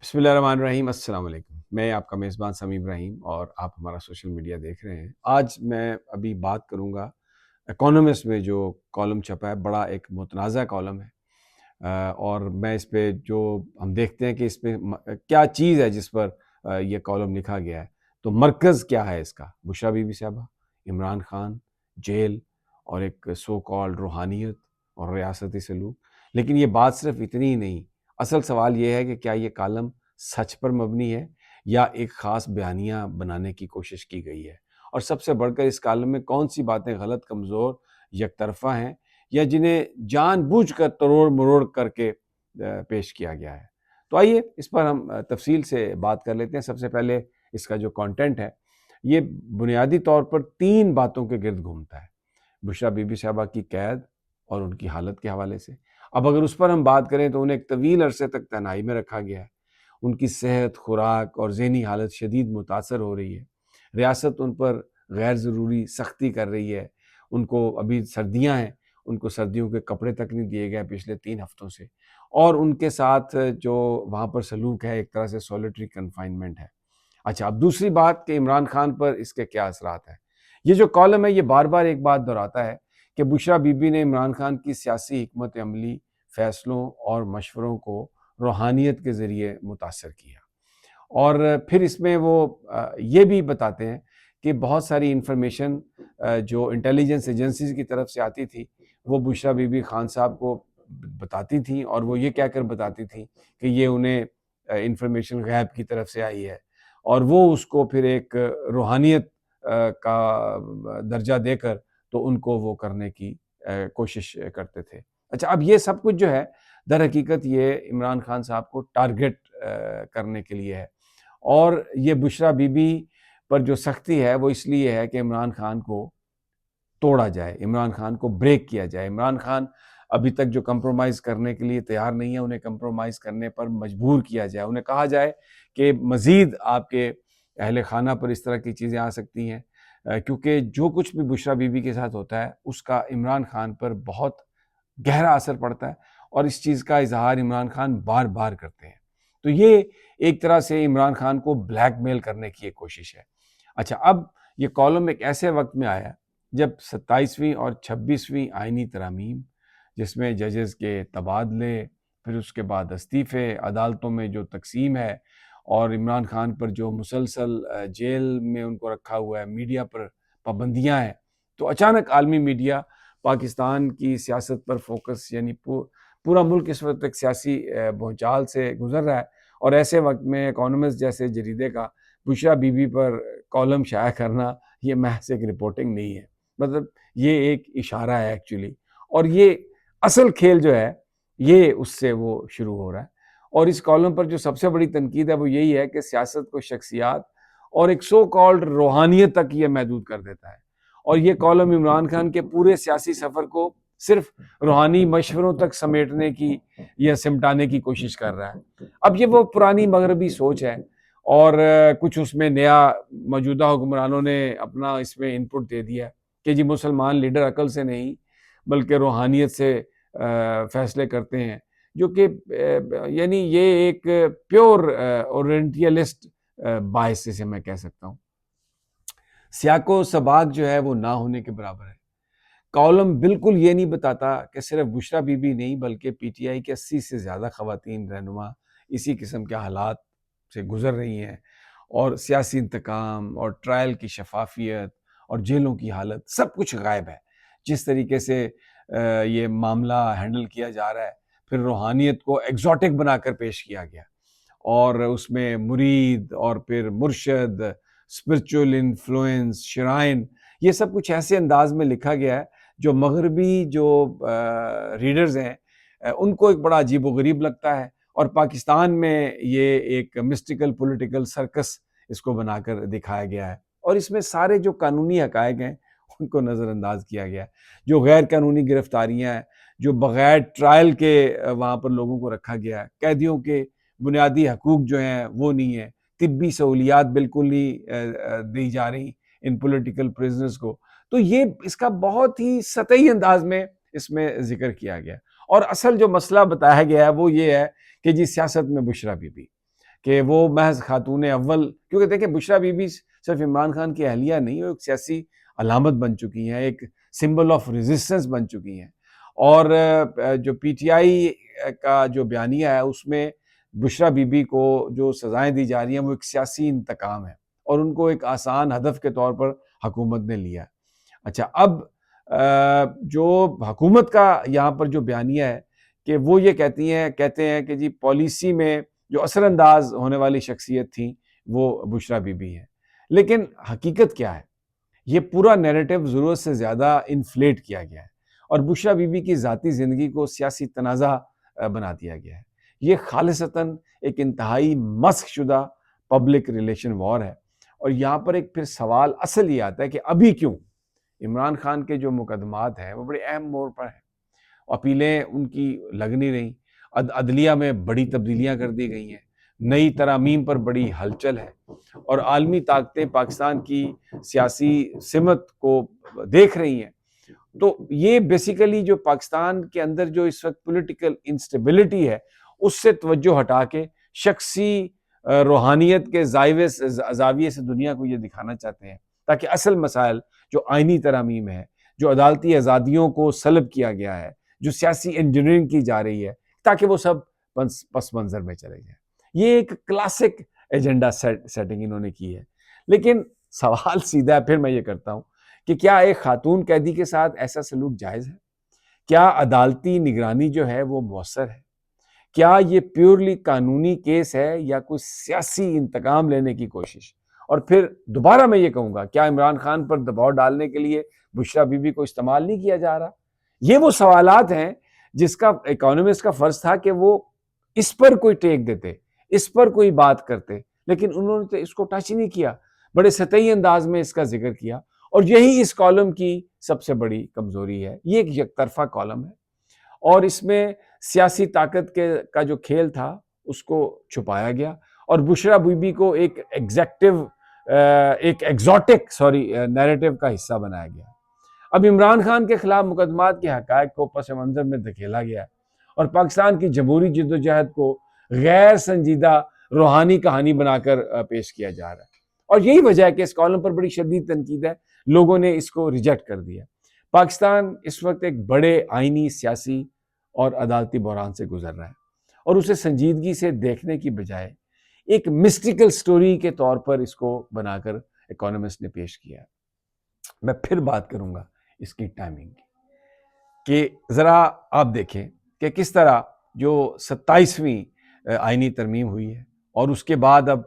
بسم اللہ الرحمن الرحیم۔ السلام علیکم، میں آپ کا میزبان سمیع ابراہیم اور آپ ہمارا سوشل میڈیا دیکھ رہے ہیں۔ آج میں ابھی بات کروں گا اکانومسٹ میں جو کالم چھپا ہے، بڑا ایک متنازع کالم ہے، اور میں اس پہ جو ہم دیکھتے ہیں کہ اس پہ کیا چیز ہے جس پر یہ کالم لکھا گیا ہے، تو مرکز کیا ہے اس کا؟ بشریٰ بی بی صاحبہ، عمران خان، جیل اور ایک سو کالڈ روحانیت اور ریاستی سلوک۔ لیکن یہ بات صرف اتنی ہی نہیں، اصل سوال یہ ہے کہ کیا یہ کالم سچ پر مبنی ہے یا ایک خاص بیانیہ بنانے کی کوشش کی گئی ہے، اور سب سے بڑھ کر اس کالم میں کون سی باتیں غلط، کمزور، یک طرفہ ہیں یا جنہیں جان بوجھ کر تروڑ مروڑ کر کے پیش کیا گیا ہے۔ تو آئیے اس پر ہم تفصیل سے بات کر لیتے ہیں۔ سب سے پہلے اس کا جو کانٹینٹ ہے یہ بنیادی طور پر تین باتوں کے گرد گھومتا ہے: بشریٰ بی بی صاحبہ کی قید اور ان کی حالت کے حوالے سے۔ اب اگر اس پر ہم بات کریں تو انہیں ایک طویل عرصے تک تنہائی میں رکھا گیا ہے، ان کی صحت، خوراک اور ذہنی حالت شدید متاثر ہو رہی ہے، ریاست ان پر غیر ضروری سختی کر رہی ہے، ان کو ابھی سردیاں ہیں، ان کو سردیوں کے کپڑے تک نہیں دیے گئے پچھلے 3 ہفتوں سے، اور ان کے ساتھ جو وہاں پر سلوک ہے ایک طرح سے سولیٹری کنفائنمنٹ ہے۔ اچھا، اب دوسری بات کہ عمران خان پر اس کے کیا اثرات ہیں۔ یہ جو کالم ہے یہ بار بار ایک بات دہراتا ہے کہ بشریٰ بی بی نے عمران خان کی سیاسی حکمت عملی، فیصلوں اور مشوروں کو روحانیت کے ذریعے متاثر کیا، اور پھر اس میں وہ یہ بھی بتاتے ہیں کہ بہت ساری انفارمیشن جو انٹیلیجنس ایجنسیز کی طرف سے آتی تھی وہ بشریٰ بی بی خان صاحب کو بتاتی تھیں، اور وہ یہ کہہ کر بتاتی تھیں کہ یہ انہیں انفارمیشن غیب کی طرف سے آئی ہے، اور وہ اس کو پھر ایک روحانیت کا درجہ دے کر تو ان کو وہ کرنے کی کوشش کرتے تھے۔ اچھا، اب یہ سب کچھ جو ہے در حقیقت یہ عمران خان صاحب کو ٹارگٹ کرنے کے لیے ہے، اور یہ بشریٰ بی بی پر جو سختی ہے وہ اس لیے ہے کہ عمران خان کو توڑا جائے، عمران خان کو بریک کیا جائے۔ عمران خان ابھی تک جو کمپرومائز کرنے کے لیے تیار نہیں ہے، انہیں کمپرومائز کرنے پر مجبور کیا جائے، انہیں کہا جائے کہ مزید آپ کے اہل خانہ پر اس طرح کی چیزیں آ سکتی ہیں، کیونکہ جو کچھ بھی بشریٰ بی بی کے ساتھ ہوتا ہے اس کا عمران خان پر بہت گہرا اثر پڑتا ہے، اور اس چیز کا اظہار عمران خان بار بار کرتے ہیں۔ تو یہ ایک طرح سے عمران خان کو بلیک میل کرنے کی ایک کوشش ہے۔ اچھا، اب یہ کالم ایک ایسے وقت میں آیا جب 27ویں اور 26ویں آئینی ترامیم، جس میں ججز کے تبادلے، پھر اس کے بعد استعفے، عدالتوں میں جو تقسیم ہے، اور عمران خان پر جو مسلسل جیل میں ان کو رکھا ہوا ہے، میڈیا پر پابندیاں ہیں، تو اچانک عالمی میڈیا پاکستان کی سیاست پر فوکس، یعنی پورا ملک اس وقت ایک سیاسی بھونچال سے گزر رہا ہے، اور ایسے وقت میں اکانومسٹ جیسے جریدے کا بشریٰ بی بی پر کالم شائع کرنا یہ محض ایک رپورٹنگ نہیں ہے، مطلب یہ ایک اشارہ ہے ایکچولی، اور یہ اصل کھیل جو ہے یہ اس سے وہ شروع ہو رہا ہے۔ اور اس کالم پر جو سب سے بڑی تنقید ہے وہ یہی ہے کہ سیاست کو شخصیات اور ایک سو کالڈ روحانیت تک یہ محدود کر دیتا ہے، اور یہ کالم عمران خان کے پورے سیاسی سفر کو صرف روحانی مشوروں تک سمیٹنے کی یا سمٹانے کی کوشش کر رہا ہے۔ اب یہ وہ پرانی مغربی سوچ ہے، اور کچھ اس میں نیا موجودہ حکمرانوں نے اپنا اس میں انپٹ دے دیا کہ جی مسلمان لیڈر عقل سے نہیں بلکہ روحانیت سے فیصلے کرتے ہیں، جو کہ یعنی یہ ایک پیور اورینٹیلسٹ باعث سے میں کہہ سکتا ہوں۔ سیاق و سباق جو ہے وہ نہ ہونے کے برابر ہے۔ کالم بالکل یہ نہیں بتاتا کہ صرف بشریٰ بی بی نہیں بلکہ پی ٹی آئی کے 80 سے زیادہ خواتین رہنما اسی قسم کے حالات سے گزر رہی ہیں، اور سیاسی انتقام اور ٹرائل کی شفافیت اور جیلوں کی حالت سب کچھ غائب ہے۔ جس طریقے سے یہ معاملہ ہینڈل کیا جا رہا ہے، پھر روحانیت کو ایگزوٹک بنا کر پیش کیا گیا، اور اس میں مرید اور پھر مرشد، اسپرچول انفلوئنس، شرائن، یہ سب کچھ ایسے انداز میں لکھا گیا ہے جو مغربی جو ریڈرز ہیں ان کو ایک بڑا عجیب و غریب لگتا ہے، اور پاکستان میں یہ ایک مسٹیکل پولیٹیکل سرکس اس کو بنا کر دکھایا گیا ہے، اور اس میں سارے جو قانونی حقائق ہیں ان کو نظر انداز کیا گیا ہے، جو غیر قانونی گرفتاریاں ہیں، جو بغیر ٹرائل کے وہاں پر لوگوں کو رکھا گیا ہے، قیدیوں کے بنیادی حقوق جو ہیں وہ نہیں ہیں، طبی سہولیات بالکل نہیں دی جا رہی ان پولیٹیکل پریزنرز کو، تو یہ اس کا بہت ہی سطحی انداز میں اس میں ذکر کیا گیا، اور اصل جو مسئلہ بتایا گیا ہے وہ یہ ہے کہ جی سیاست میں بشریٰ بی بی، کہ وہ محض خاتون اول، کیونکہ دیکھیں بشریٰ بی بی صرف عمران خان کی اہلیہ نہیں، وہ ایک سیاسی علامت بن چکی ہیں، ایک سمبل آف ریزسٹنس بن چکی ہیں. اور جو پی ٹی آئی کا جو بیانیہ ہے اس میں بشریٰ بی بی کو جو سزائیں دی جا رہی ہیں وہ ایک سیاسی انتقام ہے، اور ان کو ایک آسان ہدف کے طور پر حکومت نے لیا ہے. اچھا، اب جو حکومت کا یہاں پر جو بیانیہ ہے کہ وہ یہ کہتے ہیں کہ جی پالیسی میں جو اثر انداز ہونے والی شخصیت تھی وہ بشریٰ بی بی ہے. لیکن حقیقت کیا ہے؟ یہ پورا نیریٹو ضرورت سے زیادہ انفلیٹ کیا گیا ہے، اور بشریٰ بی بی کی ذاتی زندگی کو سیاسی تنازع بنا دیا گیا ہے. یہ خالصتاً ایک انتہائی مسخ شدہ پبلک ریلیشن وار ہے. اور یہاں پر ایک پھر سوال اصل یہ آتا ہے کہ ابھی کیوں عمران خان کے جو مقدمات ہیں وہ بڑے اہم موڑ پر ہیں، اپیلیں ان کی لگ نہیں رہی، عدلیہ میں بڑی تبدیلیاں کر دی گئی ہیں، نئی ترامیم پر بڑی ہلچل ہے، اور عالمی طاقتیں پاکستان کی سیاسی سمت کو دیکھ رہی ہیں. تو یہ بیسیکلی جو پاکستان کے اندر جو اس وقت پولیٹیکل انسٹیبلٹی ہے اس سے توجہ ہٹا کے شخصی روحانیت کے زاویے سے دنیا کو یہ دکھانا چاہتے ہیں، تاکہ اصل مسائل جو آئینی ترامیم ہے، جو عدالتی آزادیوں کو سلب کیا گیا ہے، جو سیاسی انجینئرنگ کی جا رہی ہے، تاکہ وہ سب پس منظر میں چلے جائیں. یہ ایک کلاسک ایجنڈا سیٹنگ انہوں نے کی ہے. لیکن سوال سیدھا پھر میں یہ کرتا ہوں کہ کیا ایک خاتون قیدی کے ساتھ ایسا سلوک جائز ہے؟ کیا عدالتی نگرانی جو ہے وہ مؤثر ہے؟ کیا یہ پیورلی قانونی کیس ہے یا کوئی سیاسی انتقام لینے کی کوشش؟ اور پھر دوبارہ میں یہ کہوں گا، کیا عمران خان پر دباؤ ڈالنے کے لیے بشریٰ بی بی کو استعمال نہیں کیا جا رہا؟ یہ وہ سوالات ہیں جس کا اکانومسٹ کا فرض تھا کہ وہ اس پر کوئی ٹیک دیتے، اس پر کوئی بات کرتے، لیکن انہوں نے تو اس کو ٹچ نہیں کیا، بڑے سطحی انداز میں اس کا ذکر کیا. اور یہی اس کالم کی سب سے بڑی کمزوری ہے. یہ ایک یک طرفہ کالم ہے، اور اس میں سیاسی طاقت کا جو کھیل تھا اس کو چھپایا گیا، اور بشریٰ بی بی کو ایک ایگزوٹک نیریٹو کا حصہ بنایا گیا. اب عمران خان کے خلاف مقدمات کے حقائق کو پس منظر میں دھکیلا گیا، اور پاکستان کی جمہوری جدوجہد کو غیر سنجیدہ روحانی کہانی بنا کر پیش کیا جا رہا ہے. اور یہی وجہ ہے کہ اس کالم پر بڑی شدید تنقید ہے، لوگوں نے اس کو ریجیکٹ کر دیا. پاکستان اس وقت ایک بڑے آئینی، سیاسی اور عدالتی بحران سے گزر رہا ہے، اور اسے سنجیدگی سے دیکھنے کی بجائے ایک مسٹیکل سٹوری کے طور پر اس کو بنا کر اکانومسٹ نے پیش کیا. میں پھر بات کروں گا اس کی ٹائمنگ کی، کہ ذرا آپ دیکھیں کہ کس طرح جو 27ویں آئینی ترمیم ہوئی ہے، اور اس کے بعد اب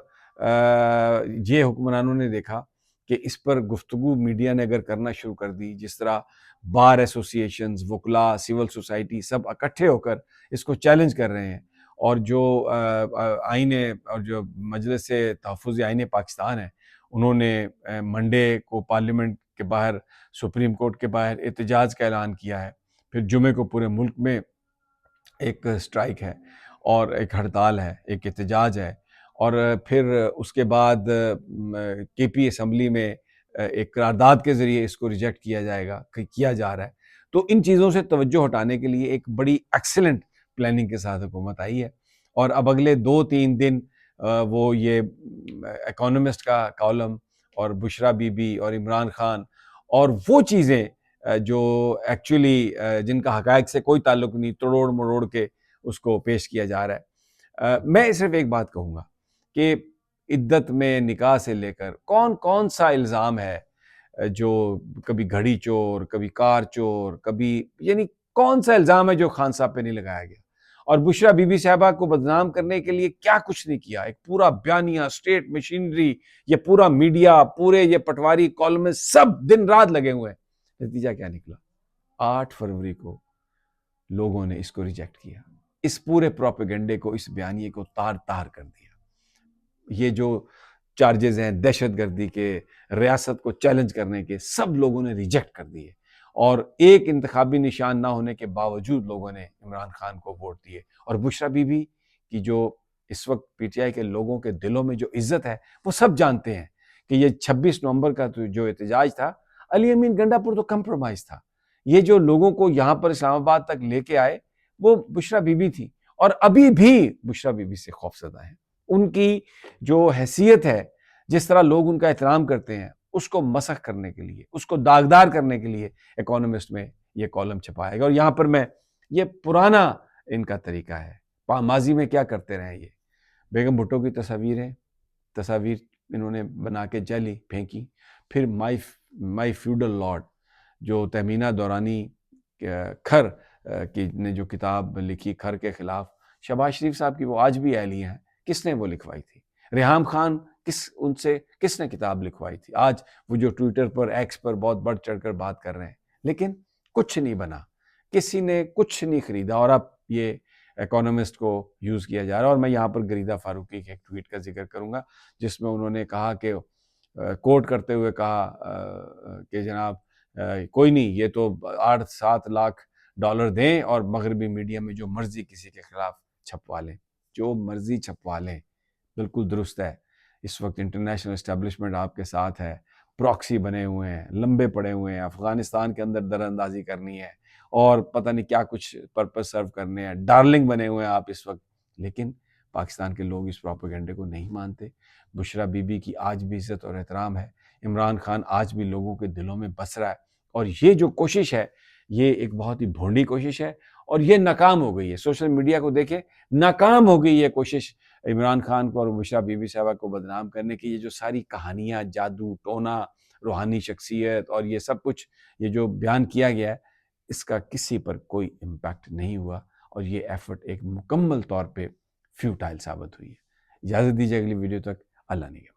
یہ حکمرانوں نے دیکھا کہ اس پر گفتگو میڈیا نے اگر کرنا شروع کر دی، جس طرح بار ایسوسی ایشنز، وکلاء، سول سوسائٹی سب اکٹھے ہو کر اس کو چیلنج کر رہے ہیں، اور جو آئین اور جو مجلس تحفظ آئین پاکستان ہے انہوں نے منڈے کو پارلیمنٹ کے باہر، سپریم کورٹ کے باہر احتجاج کا اعلان کیا ہے. پھر جمعے کو پورے ملک میں ایک سٹرائک ہے، اور ایک ہڑتال ہے، ایک احتجاج ہے، اور پھر اس کے بعد کے پی اسمبلی میں ایک قرارداد کے ذریعے اس کو ریجیکٹ کیا جا رہا ہے. تو ان چیزوں سے توجہ ہٹانے کے لیے ایک بڑی ایکسیلنٹ پلاننگ کے ساتھ حکومت آئی ہے، اور اب اگلے 2-3 دن وہ یہ اکانومسٹ کا کالم اور بشریٰ بی بی اور عمران خان اور وہ چیزیں جو ایکچولی جن کا حقائق سے کوئی تعلق نہیں، توڑوڑ مروڑ کے اس کو پیش کیا جا رہا ہے. میں صرف ایک بات کہوں گا کہ عدت میں نکاح سے لے کر کون سا الزام ہے جو کبھی گھڑی چور، کبھی کار چور، کبھی یعنی کون سا الزام ہے جو خان صاحب پہ نہیں لگایا گیا؟ اور بشریٰ بی بی صاحبہ کو بدنام کرنے کے لیے کیا کچھ نہیں کیا. ایک پورا بیانیہ، اسٹیٹ مشینری، یہ پورا میڈیا، پورے یہ پٹواری کالم، سب دن رات لگے ہوئے ہیں. نتیجہ کیا نکلا؟ 8 فروری کو لوگوں نے اس کو ریجیکٹ کیا، اس پورے پروپیگنڈے کو، اس بیانیے کو تار تار کر دیا. یہ جو چارجز ہیں دہشت گردی کے، ریاست کو چیلنج کرنے کے، سب لوگوں نے ریجیکٹ کر دیے، اور ایک انتخابی نشان نہ ہونے کے باوجود لوگوں نے عمران خان کو ووٹ دیے. اور بشریٰ بی بی کی جو اس وقت پی ٹی آئی کے لوگوں کے دلوں میں جو عزت ہے وہ سب جانتے ہیں کہ یہ 26 نومبر کا جو احتجاج تھا، علی امین گنڈا پور تو کمپرومائز تھا. یہ جو لوگوں کو یہاں پر اسلام آباد تک لے کے آئے وہ بشریٰ بی بی تھی، اور ابھی بھی بشریٰ بی بی سے خوفزدہ ہیں. ان کی جو حیثیت ہے، جس طرح لوگ ان کا احترام کرتے ہیں، اس کو مسخ کرنے کے لیے، اس کو داغدار کرنے کے لیے اکانومسٹ میں یہ کالم چھپائے گا۔ اور یہاں پر میں یہ پرانا ان کا طریقہ ہے، ماضی میں کیا کرتے رہے یہ، بیگم بھٹو کی تصاویر انہوں نے بنا کے جلی پھینکی، پھر مائی فیوڈل لارڈ جو تہمینہ دورانی کھر کی نے جو کتاب لکھی کھر کے خلاف، شہباز شریف صاحب کی وہ آج بھی اہلیہ ہیں، کس نے وہ لکھوائی تھی؟ ریحام خان کس نے کتاب لکھوائی تھی؟ آج وہ جو ٹویٹر پر ایکس پر بہت بڑھ چڑھ کر بات کر رہے ہیں، لیکن کچھ نہیں بنا، کسی نے کچھ نہیں خریدا، اور اب یہ اکانومسٹ کو یوز کیا جا رہا ہے۔ اور میں یہاں پر گریدہ فاروقی کے ایک ٹویٹ کا ذکر کروں گا، جس میں انہوں نے کہا کہ کوٹ کرتے ہوئے کہا کہ جناب کوئی نہیں، یہ تو 8-7 لاکھ ڈالر دیں اور مغربی میڈیا میں جو مرضی کسی کے خلاف چھپوا لیں، جو مرضی چھپوا لیں۔ بالکل درست ہے، اس وقت انٹرنیشنل اسٹیبلشمنٹ آپ کے ساتھ ہے، پراکسی بنے ہوئے ہیں، لمبے پڑے ہوئے ہیں، افغانستان کے اندر در اندازی کرنی ہے اور پتہ نہیں کیا کچھ پرپس سرو کرنے ہیں، ڈارلنگ بنے ہوئے ہیں آپ اس وقت، لیکن پاکستان کے لوگ اس پروپیگنڈے کو نہیں مانتے۔ بشرا بی بی کی آج بھی عزت اور احترام ہے، عمران خان آج بھی لوگوں کے دلوں میں بس رہا ہے، اور یہ جو کوشش ہے یہ ایک بہت ہی بھونڈی کوشش ہے، اور یہ ناکام ہو گئی ہے۔ سوشل میڈیا کو دیکھیں، ناکام ہو گئی یہ کوشش عمران خان کو اور بشرا بی بی صاحبہ کو بدنام کرنے کی۔ یہ جو ساری کہانیاں، جادو ٹونا، روحانی شخصیت اور یہ سب کچھ یہ جو بیان کیا گیا ہے، اس کا کسی پر کوئی امپیکٹ نہیں ہوا، اور یہ ایفرٹ ایک مکمل طور پہ فیوٹائل ثابت ہوئی ہے۔ اجازت دیجیے اگلی ویڈیو تک، اللہ نگہبان۔